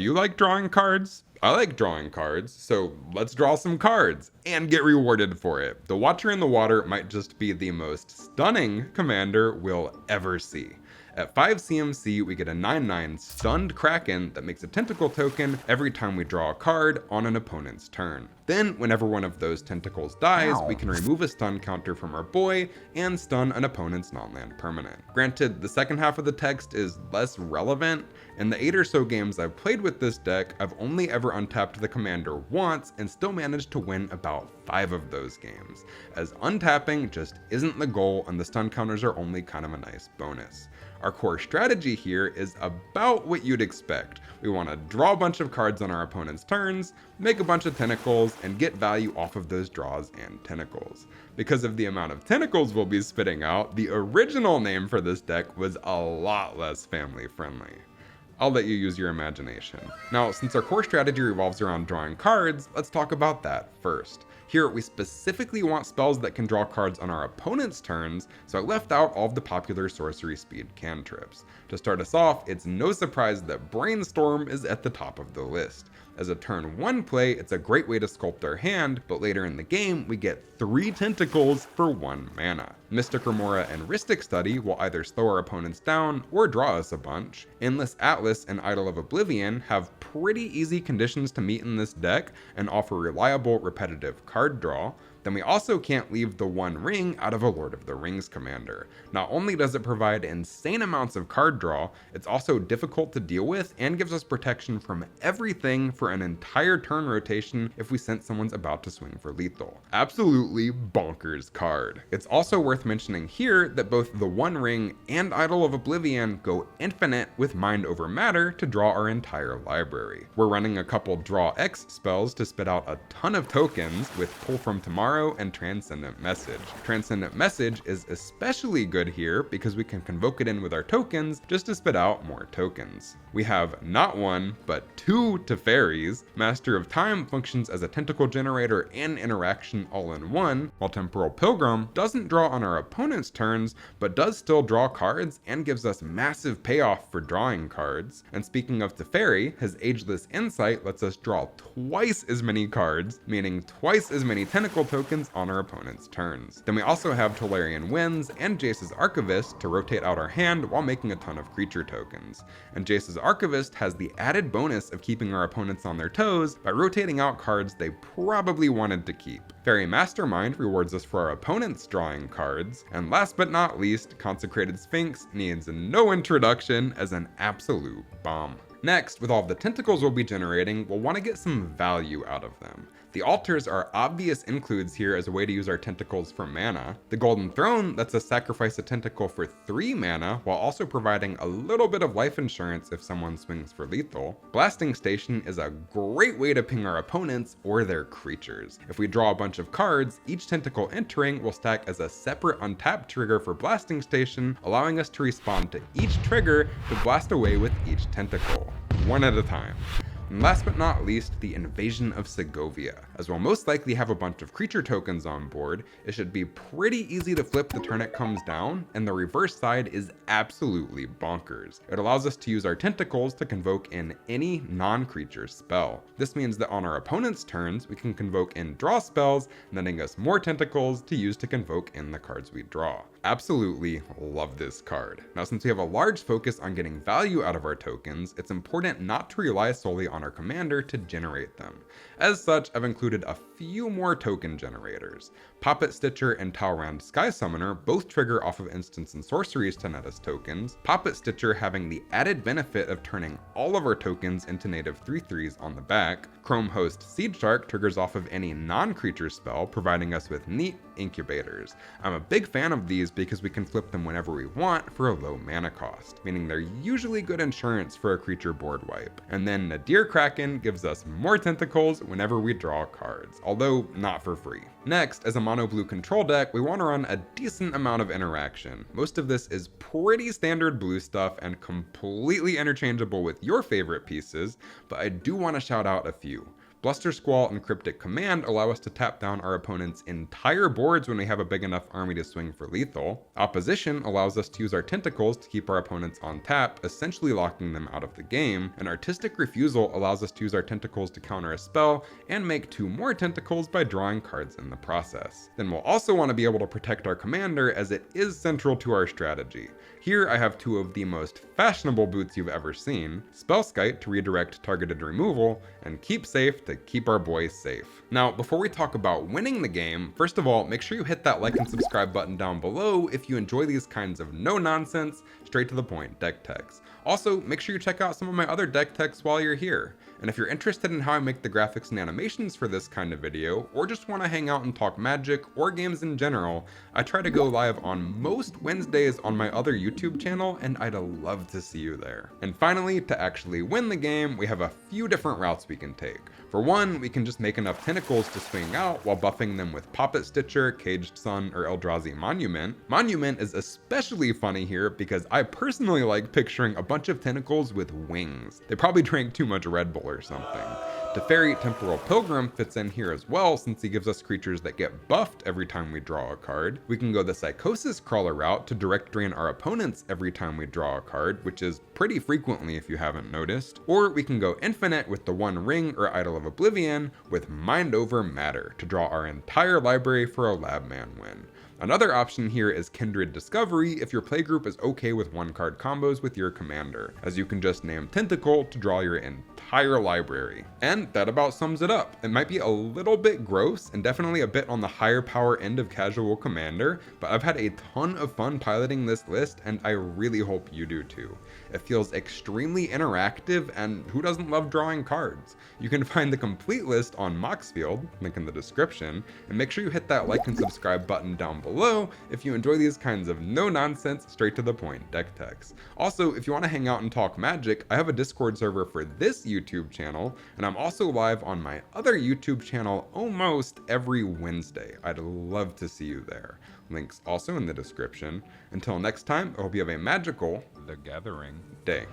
Do you like drawing cards? I like drawing cards, so let's draw some cards and get rewarded for it. The Watcher in the Water might just be the most stunning commander we'll ever see. At 5 CMC, we get a 9/9 stunned Kraken that makes a tentacle token every time we draw a card on an opponent's turn. Then, whenever one of those tentacles dies, we can remove a stun counter from our boy and stun an opponent's non-land permanent. Granted, the second half of the text is less relevant. In the 8 or so games I've played with this deck, I've only ever untapped the commander once and still managed to win about 5 of those games, as untapping just isn't the goal and the stun counters are only kind of a nice bonus. Our core strategy here is about what you'd expect. We want to draw a bunch of cards on our opponent's turns, make a bunch of tentacles, and get value off of those draws and tentacles. Because of the amount of tentacles we'll be spitting out, the original name for this deck was a lot less family friendly. I'll let you use your imagination. Now, since our core strategy revolves around drawing cards, let's talk about that first. Here, we specifically want spells that can draw cards on our opponent's turns, so I left out all of the popular sorcery speed cantrips. To start us off, it's no surprise that Brainstorm is at the top of the list. As a turn 1 play, it's a great way to sculpt our hand, but later in the game, we get 3 tentacles for 1 mana. Mystic Remora and Rhystic Study will either slow our opponents down or draw us a bunch. Endless Atlas and Idol of Oblivion have pretty easy conditions to meet in this deck and offer reliable, repetitive card draw. Then we also can't leave the One Ring out of a Lord of the Rings commander. Not only does it provide insane amounts of card draw, it's also difficult to deal with and gives us protection from everything for an entire turn rotation if we sense someone's about to swing for lethal. Absolutely bonkers card. It's also worth mentioning here that both the One Ring and Idol of Oblivion go infinite with Mind Over Matter to draw our entire library. We're running a couple Draw X spells to spit out a ton of tokens with Pull from Tomorrow and Transcendent Message. Transcendent Message is especially good here because we can convoke it in with our tokens just to spit out more tokens. We have not 1, but 2 Teferis. Master of Time functions as a tentacle generator and interaction all in one, while Temporal Pilgrim doesn't draw on our opponent's turns, but does still draw cards and gives us massive payoff for drawing cards. And speaking of Teferi, his Ageless Insight lets us draw twice as many cards, meaning twice as many tentacle tokens on our opponent's turns. Then we also have Tolarian Winds and Jace's Archivist to rotate out our hand while making a ton of creature tokens. And Jace's Archivist has the added bonus of keeping our opponents on their toes by rotating out cards they probably wanted to keep. Fairy Mastermind rewards us for our opponents drawing cards. And last but not least, Consecrated Sphinx needs no introduction as an absolute bomb. Next, with all of the tentacles we'll be generating, we'll want to get some value out of them. The altars are obvious includes here as a way to use our tentacles for mana. The Golden Throne lets us sacrifice a tentacle for 3 mana while also providing a little bit of life insurance if someone swings for lethal. Blasting Station is a great way to ping our opponents or their creatures. If we draw a bunch of cards, each tentacle entering will stack as a separate untapped trigger for Blasting Station, allowing us to respond to each trigger to blast away with each tentacle, one at a time. And last but not least, the Invasion of Segovia. As we'll most likely have a bunch of creature tokens on board, it should be pretty easy to flip the turn it comes down, and the reverse side is absolutely bonkers. It allows us to use our tentacles to convoke in any non-creature spell. This means that on our opponent's turns, we can convoke in draw spells, netting us more tentacles to use to convoke in the cards we draw. Absolutely love this card. Now, since we have a large focus on getting value out of our tokens, it's important not to rely solely on our commander to generate them. As such, I've included a few more token generators. Poppet Stitcher and Talrand Sky Summoner both trigger off of instants and sorceries to net us tokens, Poppet Stitcher having the added benefit of turning all of our tokens into native 3/3s on the back. Chrome Host Seed Shark triggers off of any non-creature spell, providing us with neat incubators. I'm a big fan of these because we can flip them whenever we want for a low mana cost, meaning they're usually good insurance for a creature board wipe. And then Nadir Kraken gives us more tentacles whenever we draw cards, although not for free. Next, as a mono blue control deck, we want to run a decent amount of interaction. Most of this is pretty standard blue stuff and completely interchangeable with your favorite pieces, but I do want to shout out a few. Bluster Squall and Cryptic Command allow us to tap down our opponent's entire boards when we have a big enough army to swing for lethal. Opposition allows us to use our tentacles to keep our opponents on tap, essentially locking them out of the game. And Artistic Refusal allows us to use our tentacles to counter a spell and make 2 more tentacles by drawing cards in the process. Then we'll also want to be able to protect our commander, as it is central to our strategy. Here I have 2 of the most fashionable boots you've ever seen: Spellskite to redirect targeted removal, and Keep Safe to keep our boys safe. Now, before we talk about winning the game, first of all, make sure you hit that like and subscribe button down below if you enjoy these kinds of no-nonsense, straight-to-the-point deck techs. Also, make sure you check out some of my other deck techs while you're here. And if you're interested in how I make the graphics and animations for this kind of video, or just want to hang out and talk Magic or games in general, I try to go live on most Wednesdays on my other YouTube channel, and I'd love to see you there. And finally, to actually win the game, we have a few different routes we can take. For one, we can just make enough tentacles to swing out while buffing them with Poppet Stitcher, Caged Sun, or Eldrazi Monument. Monument is especially funny here because I personally like picturing a bunch of tentacles with wings. They probably drank too much Red Bull or something. Teferi Temporal Pilgrim fits in here as well, since he gives us creatures that get buffed every time we draw a card. We can go the Psychosis Crawler route to direct drain our opponents every time we draw a card, which is pretty frequently if you haven't noticed. Or we can go infinite with the One Ring or Idol of Oblivion with Mind Over Matter to draw our entire library for a Labman win. Another option here is Kindred Discovery if your playgroup is okay with 1-card combos with your commander, as you can just name Tentacle to draw your entire library. And that about sums it up. It might be a little bit gross and definitely a bit on the higher power end of casual commander, but I've had a ton of fun piloting this list, and I really hope you do too. It feels extremely interactive, and who doesn't love drawing cards? You can find the complete list on Moxfield, link in the description, and make sure you hit that like and subscribe button down below if you enjoy these kinds of no-nonsense, straight-to-the-point deck techs. Also, if you want to hang out and talk Magic, I have a Discord server for this YouTube channel, and I'm also live on my other YouTube channel almost every Wednesday. I'd love to see you there. Links also in the description. Until next time, I hope you have a magical, The Gathering day.